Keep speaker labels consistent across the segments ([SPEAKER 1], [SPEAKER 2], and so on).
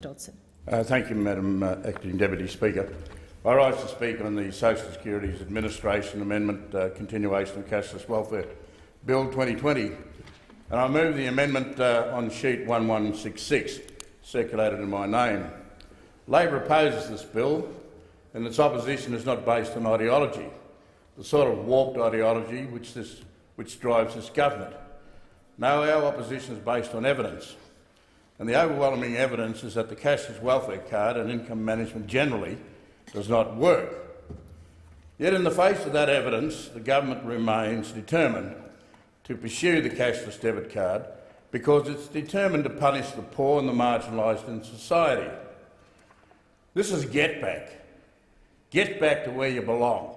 [SPEAKER 1] Dodson.
[SPEAKER 2] Thank you, Madam Acting Deputy Speaker. I rise to speak on the Social Security's Administration Amendment Continuation of Cashless Welfare Bill 2020, and I move the amendment on sheet 1166, circulated in my name. Labor opposes this bill, and its opposition is not based on ideology, the sort of warped ideology which drives this government. No, our opposition is based on evidence. And the overwhelming evidence is that the cashless welfare card and income management generally does not work. Yet in the face of that evidence, the government remains determined to pursue the cashless debit card because it's determined to punish the poor and the marginalised in society. This is get back. Get back to where you belong.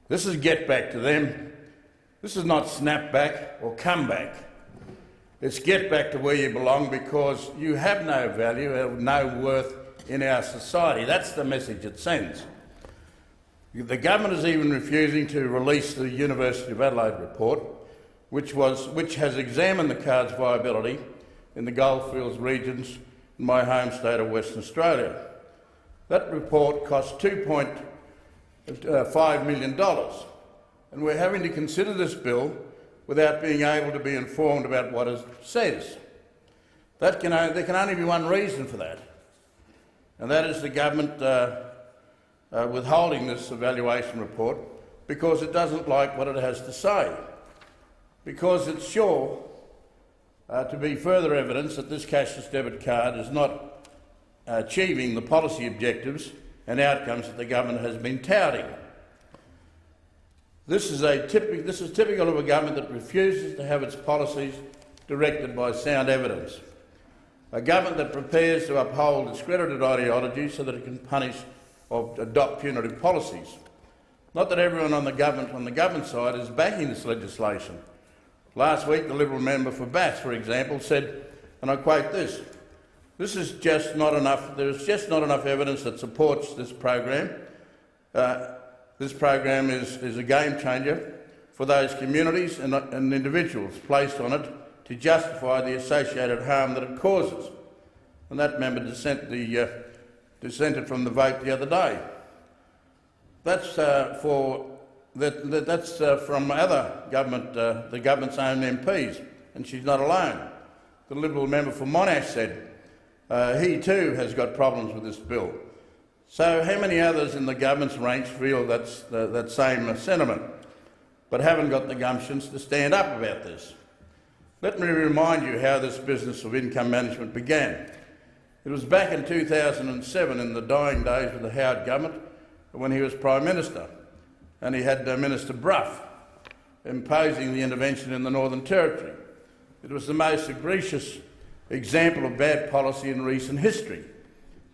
[SPEAKER 2] This is get back to them. This is not snap back or come back. It's get back to where you belong because you have no value, have no worth in our society. That's the message it sends. The government is even refusing to release the University of Adelaide report, which has examined the card's viability in the goldfields regions in my home state of Western Australia. That report cost $2.5 million, and we're having to consider this bill without being able to be informed about what it says. There can only be one reason for that, and that is the government withholding this evaluation report because it doesn't like what it has to say, because it's sure to be further evidence that this cashless debit card is not achieving the policy objectives and outcomes that the government has been touting. This is typical of a government that refuses to have its policies directed by sound evidence. A government that prepares to uphold discredited ideologies so that it can punish or adopt punitive policies. Not that everyone on the government side is backing this legislation. Last week, the Liberal member for Bass, for example, said, and I quote this, there is just not enough evidence that supports this program. This program is a game changer for those communities and individuals placed on it to justify the associated harm that it causes. And that member dissented from the vote the other day. That's from other government, the government's own MPs, and she's not alone. The Liberal member for Monash said he too has got problems with this bill. So how many others in the government's ranks feel that same sentiment, but haven't got the gumptions to stand up about this? Let me remind you how this business of income management began. It was back in 2007, in the dying days of the Howard government, when he was Prime Minister, and he had Minister Brough imposing the intervention in the Northern Territory. It was the most egregious example of bad policy in recent history.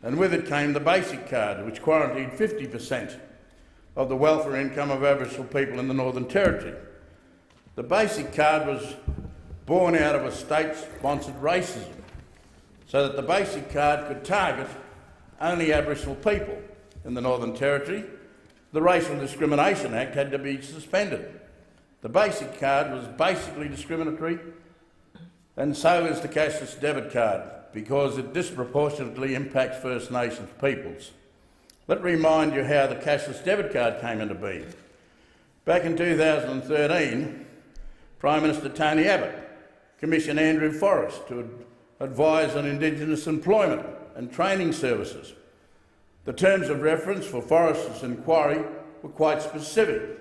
[SPEAKER 2] And with it came the basic card, which quarantined 50% of the welfare income of Aboriginal people in the Northern Territory. The basic card was born out of a state-sponsored racism, so that the basic card could target only Aboriginal people in the Northern Territory. The Racial Discrimination Act had to be suspended. The basic card was basically discriminatory, and so is the cashless debit card, because it disproportionately impacts First Nations peoples. Let me remind you how the cashless debit card came into being. Back in 2013, Prime Minister Tony Abbott commissioned Andrew Forrest to advise on Indigenous employment and training services. The terms of reference for Forrest's inquiry were quite specific,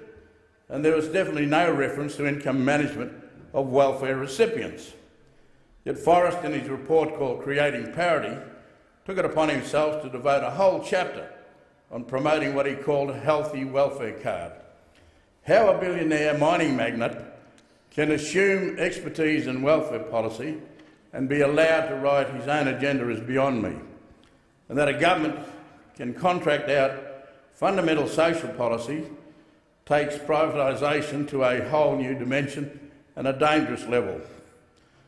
[SPEAKER 2] and there was definitely no reference to income management of welfare recipients. Yet Forrest, in his report called Creating Parity, took it upon himself to devote a whole chapter on promoting what he called a healthy welfare card. How a billionaire mining magnate can assume expertise in welfare policy and be allowed to write his own agenda is beyond me. And that a government can contract out fundamental social policy takes privatisation to a whole new dimension and a dangerous level.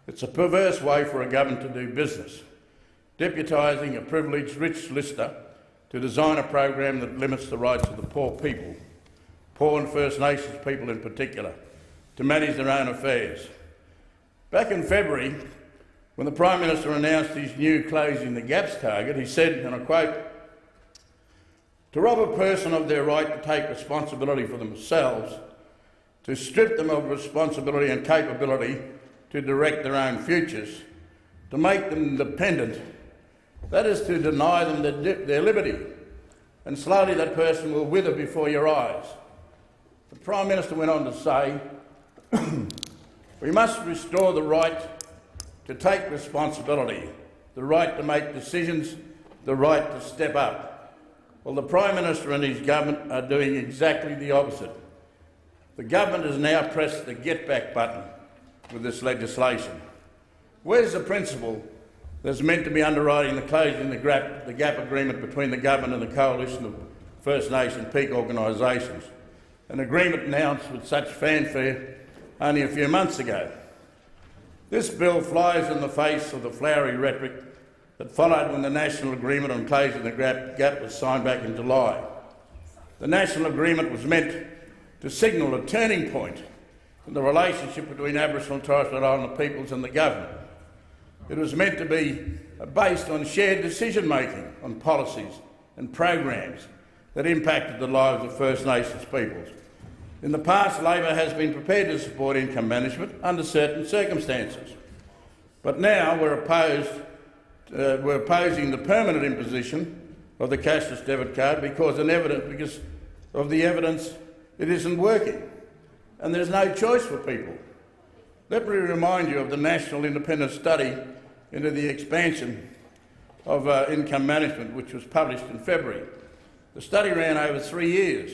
[SPEAKER 2] It's a perverse way for a government to do business, deputising a privileged rich lister to design a program that limits the rights of the poor people, poor and First Nations people in particular, to manage their own affairs. Back in February, When the Prime Minister announced his new Closing the Gaps target, he said, and I quote, "To rob a person of their right to take responsibility for themselves, to strip them of responsibility and capability to direct their own futures, to make them dependent, that is to deny them their liberty, and slowly that person will wither before your eyes." The Prime Minister went on to say, "We must restore the right to take responsibility, the right to make decisions, the right to step up." Well, the Prime Minister and his government are doing exactly the opposite. The government has now pressed the get back button with this legislation. Where's the principle that's meant to be underwriting the Closing the Gap agreement between the government and the coalition of First Nation peak organisations, an agreement announced with such fanfare only a few months ago? This bill flies in the face of the flowery rhetoric that followed when the National Agreement on Closing the Gap was signed back in July. The National Agreement was meant to signal a turning point in the relationship between Aboriginal and Torres Strait Islander peoples and the government. It was meant to be based on shared decision-making on policies and programs that impacted the lives of First Nations peoples. In the past, Labor has been prepared to support income management under certain circumstances, but now we're opposing the permanent imposition of the cashless debit card because of the evidence it isn't working, and there's no choice for people. Let me remind you of the National Independent Study into the expansion of income management, which was published in February. The study ran over 3 years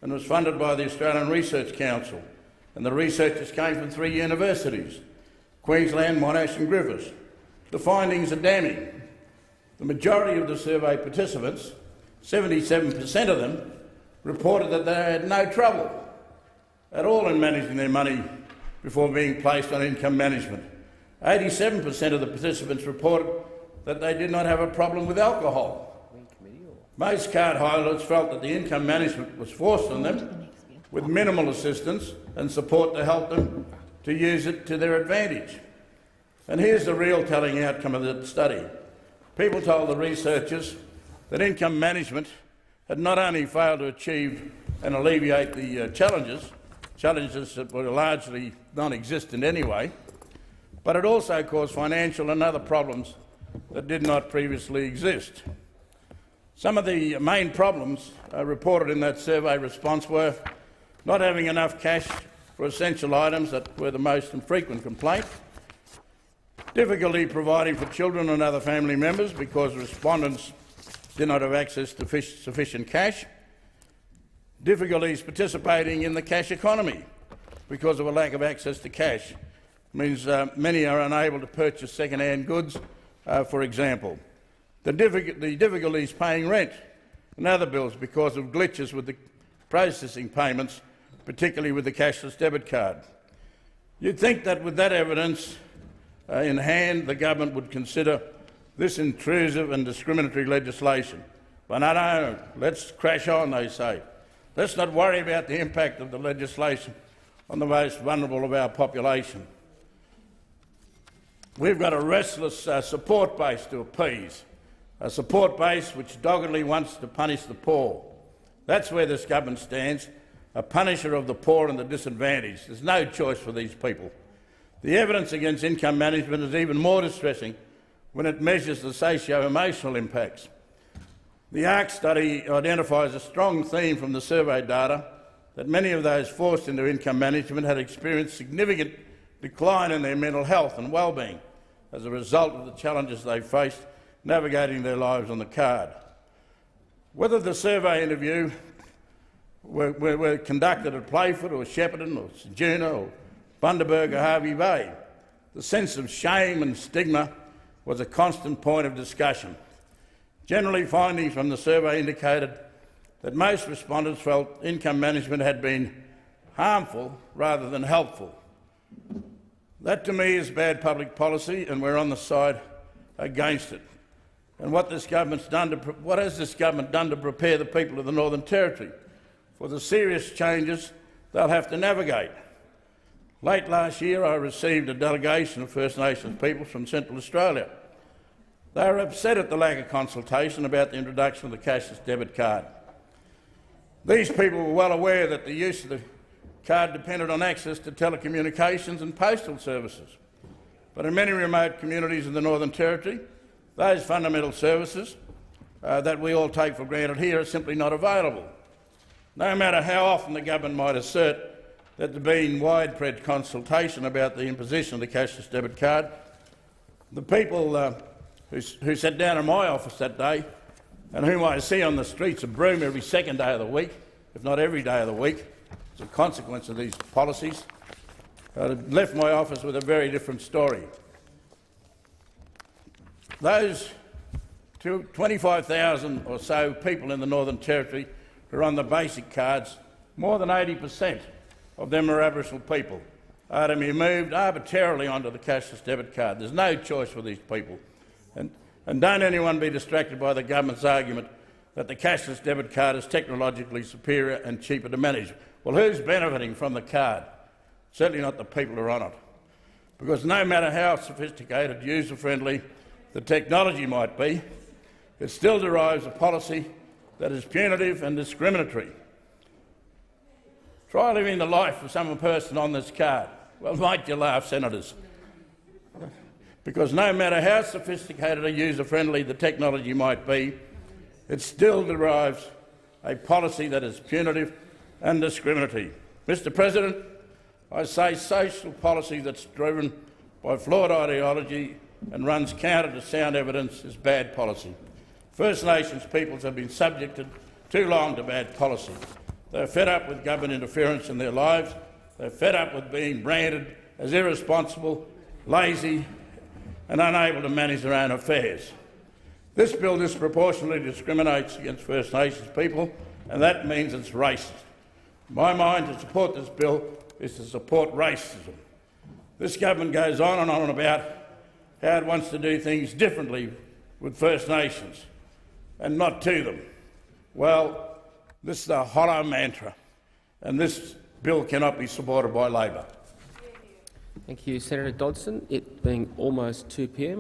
[SPEAKER 2] and was funded by the Australian Research Council, and the researchers came from 3 universities, Queensland, Monash and Griffith. The findings are damning. The majority of the survey participants, 77% of them, reported that they had no trouble at all in managing their money before being placed on income management. 87% of the participants reported that they did not have a problem with alcohol. Most card holders felt that the income management was forced on them with minimal assistance and support to help them to use it to their advantage. And here's the real telling outcome of the study. People told the researchers that income management had not only failed to achieve and alleviate the challenges that were largely non-existent anyway, but it also caused financial and other problems that did not previously exist. Some of the main problems reported in that survey response were not having enough cash for essential items that were the most infrequent complaint, difficulty providing for children and other family members because respondents did not have access to sufficient cash, difficulties participating in the cash economy because of a lack of access to cash. It means many are unable to purchase second-hand goods, for example. The difficulties paying rent and other bills because of glitches with the processing payments, particularly with the cashless debit card. You'd think that with that evidence in hand, the government would consider this intrusive and discriminatory legislation. But no, let's crash on, they say. Let's not worry about the impact of the legislation on the most vulnerable of our population. We've got a restless support base to appease, a support base which doggedly wants to punish the poor. That's where this government stands, a punisher of the poor and the disadvantaged. There's no choice for these people. The evidence against income management is even more distressing when it measures the socio-emotional impacts. The ARC study identifies a strong theme from the survey data that many of those forced into income management had experienced significant decline in their mental health and well-being as a result of the challenges they faced navigating their lives on the card. Whether the survey interview were conducted at Playford or Shepparton or Ceduna or Bundaberg or Harvey Bay, the sense of shame and stigma was a constant point of discussion. Generally, findings from the survey indicated that most respondents felt income management had been harmful rather than helpful. That to me is bad public policy, and we're on the side against it. And what has this government done to prepare the people of the Northern Territory for the serious changes they'll have to navigate? Late last year, I received a delegation of First Nations people from Central Australia. They were upset at the lack of consultation about the introduction of the cashless debit card. These people were well aware that the use of the card depended on access to telecommunications and postal services. But in many remote communities in the Northern Territory, those fundamental services that we all take for granted here are simply not available. No matter how often the government might assert that there been widespread consultation about the imposition of the cashless debit card, the people who sat down in my office that day and whom I see on the streets of Broome every second day of the week, if not every day of the week, as a consequence of these policies, left my office with a very different story. Those 25,000 or so people in the Northern Territory who are on the basic cards, more than 80% of them are Aboriginal people, are to be moved arbitrarily onto the cashless debit card. There's no choice for these people. And don't anyone be distracted by the government's argument that the cashless debit card is technologically superior and cheaper to manage. Well, who's benefiting from the card? Certainly not the people who are on it. Because no matter how sophisticated, user-friendly the technology might be, it still derives a policy that is punitive and discriminatory. Try living the life of some person on this card. Well, might you laugh, senators? Because no matter how sophisticated or user-friendly the technology might be, it still derives a policy that is punitive and discriminatory. Mr President, I say social policy that's driven by flawed ideology and runs counter to sound evidence is bad policy. First Nations peoples have been subjected too long to bad policy. They're fed up with government interference in their lives. They're fed up with being branded as irresponsible, lazy and unable to manage their own affairs. This bill disproportionately discriminates against First Nations people, and that means it's racist. In my mind, to support this bill is to support racism. This government goes on and on about how it wants to do things differently with First Nations and not to them. Well, this is a hollow mantra, and this bill cannot be supported by Labor.
[SPEAKER 1] Thank you, Senator Dodson. It being almost 2 p.m.